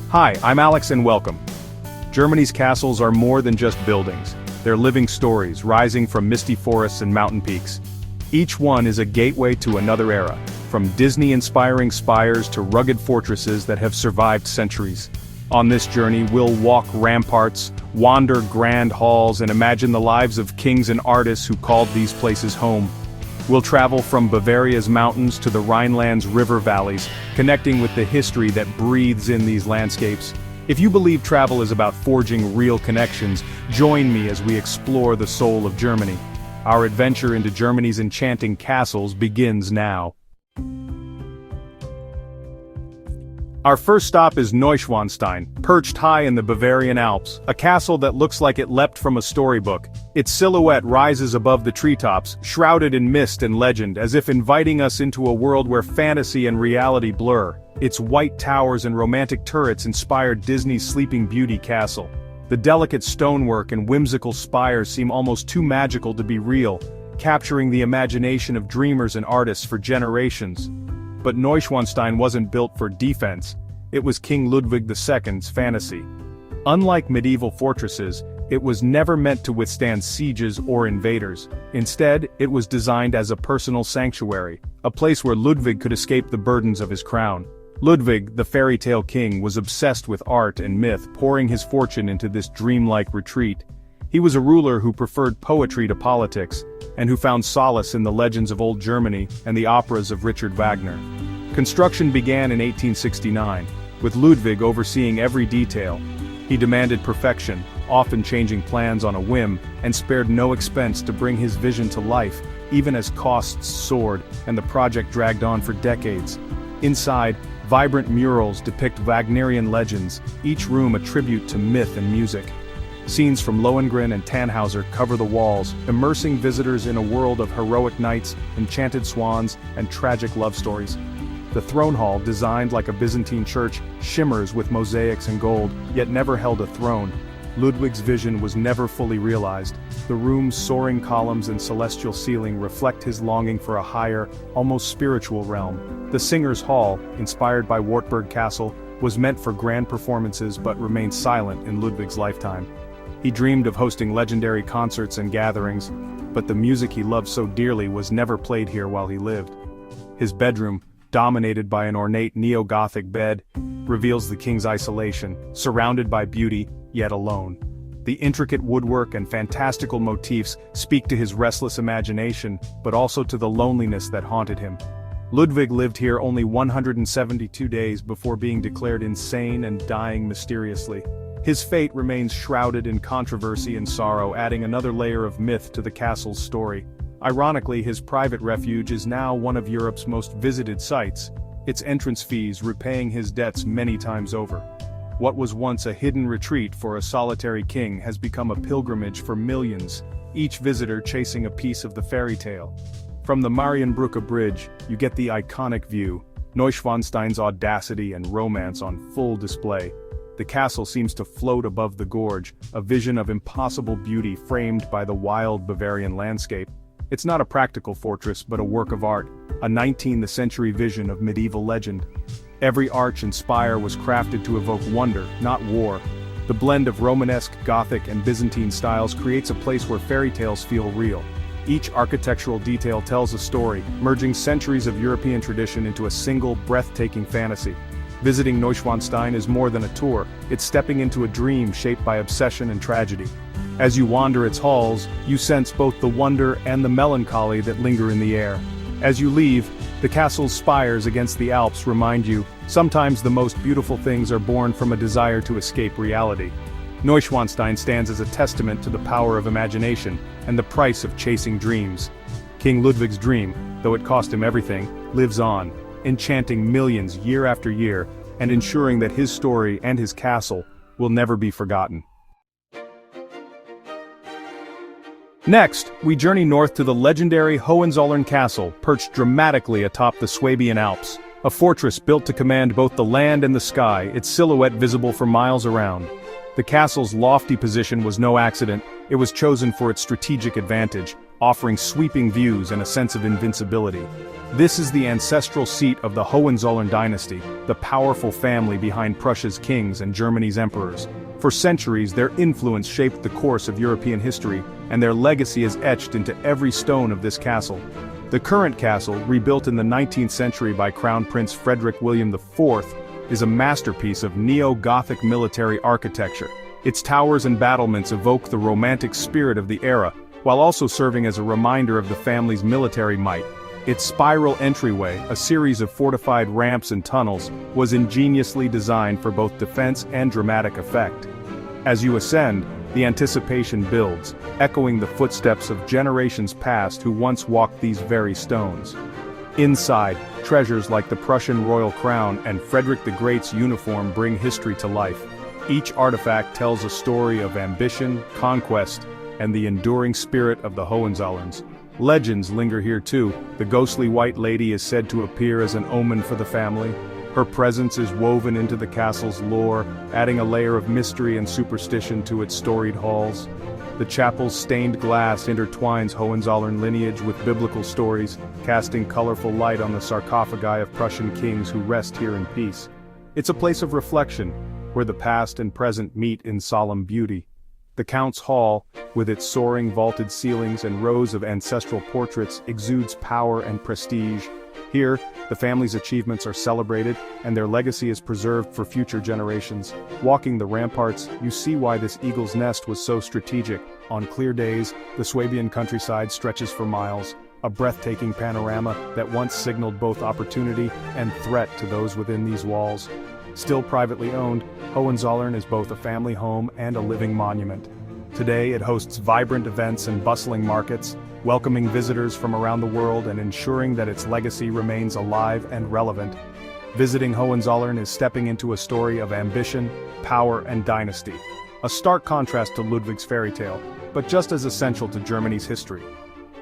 Hi, I'm Alex and welcome. Germany's castles are more than just buildings. They're living stories rising from misty forests and mountain peaks. Each one is a gateway to another era, from Disney-inspiring spires to rugged fortresses that have survived centuries. On this journey, we'll walk ramparts, wander grand halls, and imagine the lives of kings and artists who called these places home. We'll travel from Bavaria's mountains to the Rhineland's river valleys, connecting with the history that breathes in these landscapes. If you believe travel is about forging real connections, join me as we explore the soul of Germany. Our adventure into Germany's enchanting castles begins now. Our first stop is Neuschwanstein, perched high in the Bavarian Alps, a castle that looks like it leapt from a storybook. Its silhouette rises above the treetops, shrouded in mist and legend, as if inviting us into a world where fantasy and reality blur. Its white towers and romantic turrets inspired Disney's Sleeping Beauty castle. The delicate stonework and whimsical spires seem almost too magical to be real, capturing the imagination of dreamers and artists for generations. But Neuschwanstein wasn't built for defense, it was King Ludwig II's fantasy. Unlike medieval fortresses, it was never meant to withstand sieges or invaders. Instead, it was designed as a personal sanctuary, a place where Ludwig could escape the burdens of his crown. Ludwig, the fairytale king, was obsessed with art and myth, pouring his fortune into this dreamlike retreat. He was a ruler who preferred poetry to politics, and who found solace in the legends of old Germany and the operas of Richard Wagner. Construction began in 1869, with Ludwig overseeing every detail. He demanded perfection, often changing plans on a whim, and spared no expense to bring his vision to life, even as costs soared and the project dragged on for decades. Inside, vibrant murals depict Wagnerian legends, each room a tribute to myth and music. Scenes from Lohengrin and Tannhauser cover the walls, immersing visitors in a world of heroic knights, enchanted swans, and tragic love stories. The throne hall, designed like a Byzantine church, shimmers with mosaics and gold, yet never held a throne. Ludwig's vision was never fully realized. The room's soaring columns and celestial ceiling reflect his longing for a higher, almost spiritual realm. The Singers' Hall, inspired by Wartburg Castle, was meant for grand performances but remained silent in Ludwig's lifetime. He dreamed of hosting legendary concerts and gatherings, but the music he loved so dearly was never played here while he lived. His bedroom, dominated by an ornate neo-Gothic bed, reveals the king's isolation, surrounded by beauty, yet alone. The intricate woodwork and fantastical motifs speak to his restless imagination, but also to the loneliness that haunted him. Ludwig lived here only 172 days before being declared insane and dying mysteriously. His fate remains shrouded in controversy and sorrow, adding another layer of myth to the castle's story. Ironically, his private refuge is now one of Europe's most visited sites, its entrance fees repaying his debts many times over. What was once a hidden retreat for a solitary king has become a pilgrimage for millions, each visitor chasing a piece of the fairy tale. From the Marienbrücke Bridge, you get the iconic view, Neuschwanstein's audacity and romance on full display. The castle seems to float above the gorge, a vision of impossible beauty framed by the wild Bavarian landscape. It's not a practical fortress but a work of art, a 19th century vision of medieval legend. Every arch and spire was crafted to evoke wonder, not war. The blend of Romanesque, Gothic, and Byzantine styles creates a place where fairy tales feel real. Each architectural detail tells a story, merging centuries of European tradition into a single, breathtaking fantasy. Visiting Neuschwanstein is more than a tour, it's stepping into a dream shaped by obsession and tragedy. As you wander its halls, you sense both the wonder and the melancholy that linger in the air. As you leave, the castle's spires against the Alps remind you, sometimes the most beautiful things are born from a desire to escape reality. Neuschwanstein stands as a testament to the power of imagination and the price of chasing dreams. King Ludwig's dream, though it cost him everything, lives on, enchanting millions year after year, and ensuring that his story and his castle will never be forgotten. Next, we journey north to the legendary Hohenzollern Castle, perched dramatically atop the Swabian Alps. A fortress built to command both the land and the sky, its silhouette visible for miles around. The castle's lofty position was no accident, it was chosen for its strategic advantage, offering sweeping views and a sense of invincibility. This is the ancestral seat of the Hohenzollern dynasty, the powerful family behind Prussia's kings and Germany's emperors. For centuries, their influence shaped the course of European history, and their legacy is etched into every stone of this castle. The current castle, rebuilt in the 19th century by Crown Prince Frederick William IV, is a masterpiece of neo-Gothic military architecture. Its towers and battlements evoke the romantic spirit of the era, while also serving as a reminder of the family's military might. Its spiral entryway, a series of fortified ramps and tunnels, was ingeniously designed for both defense and dramatic effect. As you ascend, the anticipation builds, echoing the footsteps of generations past who once walked these very stones. Inside, treasures like the Prussian royal crown and Frederick the Great's uniform bring history to life. Each artifact tells a story of ambition, conquest, and the enduring spirit of the Hohenzollerns. Legends linger here too. The ghostly White Lady is said to appear as an omen for the family. Her presence is woven into the castle's lore, adding a layer of mystery and superstition to its storied halls. The chapel's stained glass intertwines Hohenzollern lineage with biblical stories, casting colorful light on the sarcophagi of Prussian kings who rest here in peace. It's a place of reflection, where the past and present meet in solemn beauty. The Count's Hall, with its soaring vaulted ceilings and rows of ancestral portraits, exudes power and prestige. Here, the family's achievements are celebrated, and their legacy is preserved for future generations. Walking the ramparts, you see why this eagle's nest was so strategic. On clear days, the Swabian countryside stretches for miles, a breathtaking panorama that once signaled both opportunity and threat to those within these walls. Still privately owned, Hohenzollern is both a family home and a living monument. Today it hosts vibrant events and bustling markets, welcoming visitors from around the world and ensuring that its legacy remains alive and relevant. Visiting Hohenzollern is stepping into a story of ambition, power, and dynasty. A stark contrast to Ludwig's Fairytale, but just as essential to Germany's history.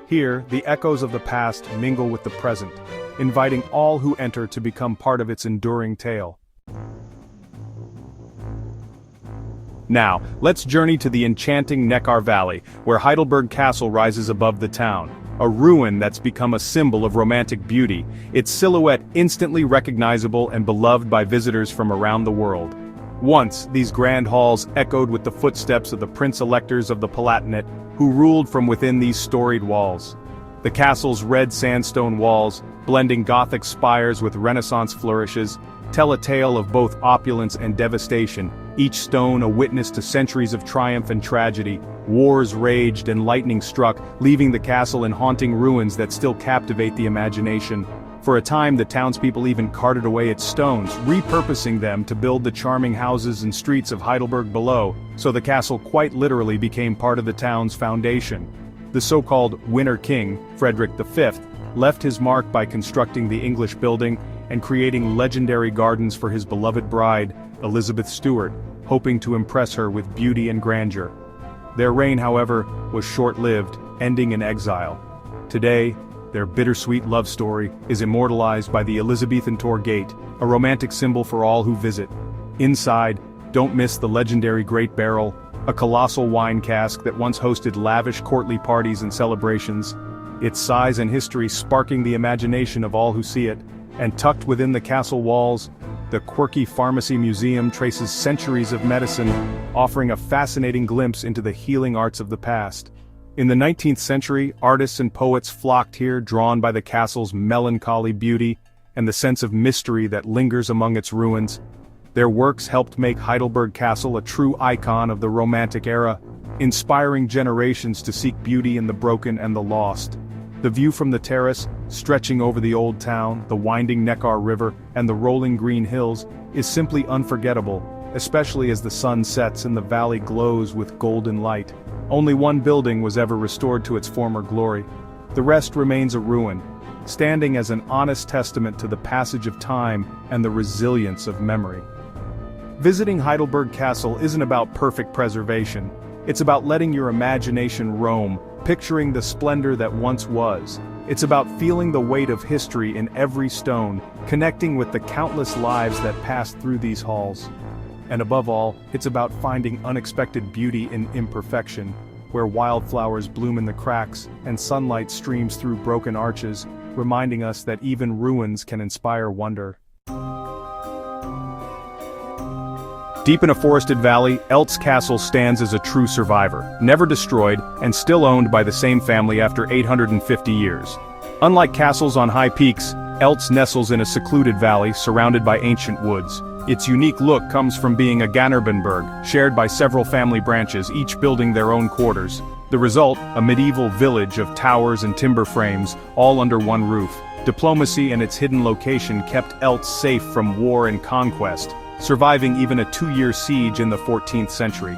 Here, the echoes of the past mingle with the present, inviting all who enter to become part of its enduring tale. Now, let's journey to the enchanting Neckar Valley, where Heidelberg Castle rises above the town, a ruin that's become a symbol of romantic beauty, its silhouette instantly recognizable and beloved by visitors from around the world. Once, these grand halls echoed with the footsteps of the prince-electors of the Palatinate, who ruled from within these storied walls. The castle's red sandstone walls, blending Gothic spires with Renaissance flourishes, tell a tale of both opulence and devastation, each stone a witness to centuries of triumph and tragedy. Wars raged and lightning struck, leaving the castle in haunting ruins that still captivate the imagination. For a time, the townspeople even carted away its stones, repurposing them to build the charming houses and streets of Heidelberg below, so the castle quite literally became part of the town's foundation. The so-called Winter King, Frederick V, left his mark by constructing the English building and creating legendary gardens for his beloved bride, Elizabeth Stuart, hoping to impress her with beauty and grandeur. Their reign, however, was short-lived, ending in exile. Today, their bittersweet love story is immortalized by the Elizabethan Tor Gate, a romantic symbol for all who visit. Inside, don't miss the legendary Great Barrel, a colossal wine cask that once hosted lavish courtly parties and celebrations, its size and history sparking the imagination of all who see it. And tucked within the castle walls, the quirky pharmacy museum traces centuries of medicine, offering a fascinating glimpse into the healing arts of the past. In the 19th century, artists and poets flocked here, drawn by the castle's melancholy beauty and the sense of mystery that lingers among its ruins. Their works helped make Heidelberg Castle a true icon of the Romantic era, inspiring generations to seek beauty in the broken and the lost. The view from the terrace, stretching over the old town, the winding Neckar River, and the rolling green hills, is simply unforgettable, especially as the sun sets and the valley glows with golden light. Only one building was ever restored to its former glory. The rest remains a ruin, standing as an honest testament to the passage of time and the resilience of memory. Visiting Heidelberg Castle isn't about perfect preservation. It's about letting your imagination roam, picturing the splendor that once was. It's about feeling the weight of history in every stone, connecting with the countless lives that passed through these halls. And above all, it's about finding unexpected beauty in imperfection, where wildflowers bloom in the cracks and sunlight streams through broken arches, reminding us that even ruins can inspire wonder. Deep in a forested valley, Elt's castle stands as a true survivor, never destroyed, and still owned by the same family after 850 years. Unlike castles on high peaks, Elt's nestles in a secluded valley surrounded by ancient woods. Its unique look comes from being a Gannerbenberg, shared by several family branches, each building their own quarters. The result, a medieval village of towers and timber frames, all under one roof. Diplomacy and its hidden location kept Elt safe from war and conquest, surviving even a 2-year siege in the 14th century.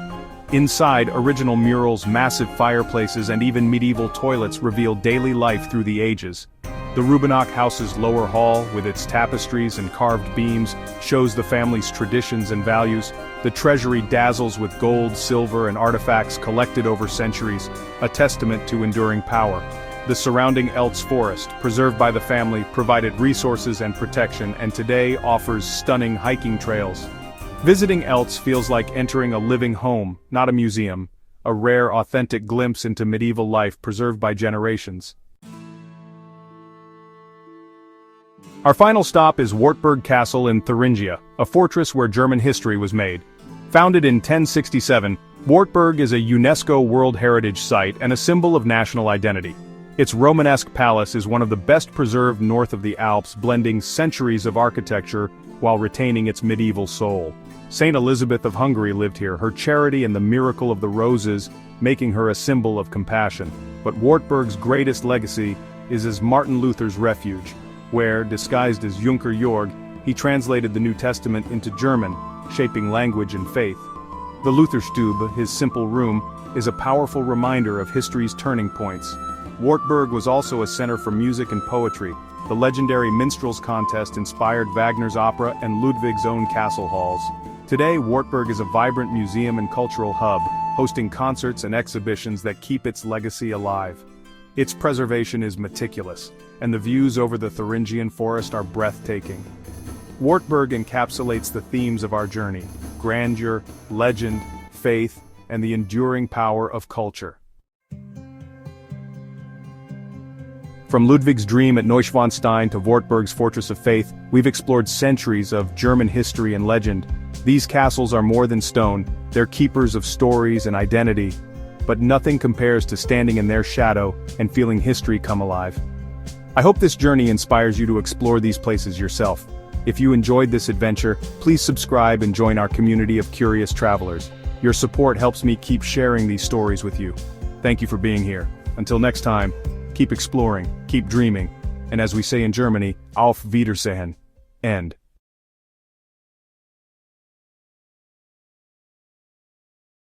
Inside, original murals, massive fireplaces, and even medieval toilets reveal daily life through the ages. The Rubinach house's lower hall, with its tapestries and carved beams, shows the family's traditions and values. The treasury dazzles with gold, silver, and artifacts collected over centuries, a testament to enduring power. The surrounding Elt's forest, preserved by the family, provided resources and protection, and today offers stunning hiking trails. Visiting Elt's feels like entering a living home, not a museum, a rare, authentic glimpse into medieval life preserved by generations. Our final stop is Wartburg Castle in Thuringia, a fortress where German history was made. Founded in 1067, Wartburg is a UNESCO World Heritage Site and a symbol of national identity. Its Romanesque palace is one of the best preserved north of the Alps, blending centuries of architecture while retaining its medieval soul. Saint Elizabeth of Hungary lived here, her charity and the miracle of the roses making her a symbol of compassion. But Wartburg's greatest legacy is as Martin Luther's refuge, where, disguised as Junker Jorg, he translated the New Testament into German, shaping language and faith. The Lutherstube, his simple room, is a powerful reminder of history's turning points. Wartburg was also a center for music and poetry. The legendary Minstrels Contest inspired Wagner's opera and Ludwig's own castle halls. Today, Wartburg is a vibrant museum and cultural hub, hosting concerts and exhibitions that keep its legacy alive. Its preservation is meticulous, and the views over the Thuringian forest are breathtaking. Wartburg encapsulates the themes of our journey: grandeur, legend, faith, and the enduring power of culture. From Ludwig's dream at Neuschwanstein to Wartburg's fortress of faith, we've explored centuries of German history and legend. These castles are more than stone, they're keepers of stories and identity. But nothing compares to standing in their shadow and feeling history come alive. I hope this journey inspires you to explore these places yourself. If you enjoyed this adventure, please subscribe and join our community of curious travelers. Your support helps me keep sharing these stories with you. Thank you for being here. Until next time, keep exploring, keep dreaming, and as we say in Germany, auf Wiedersehen. End.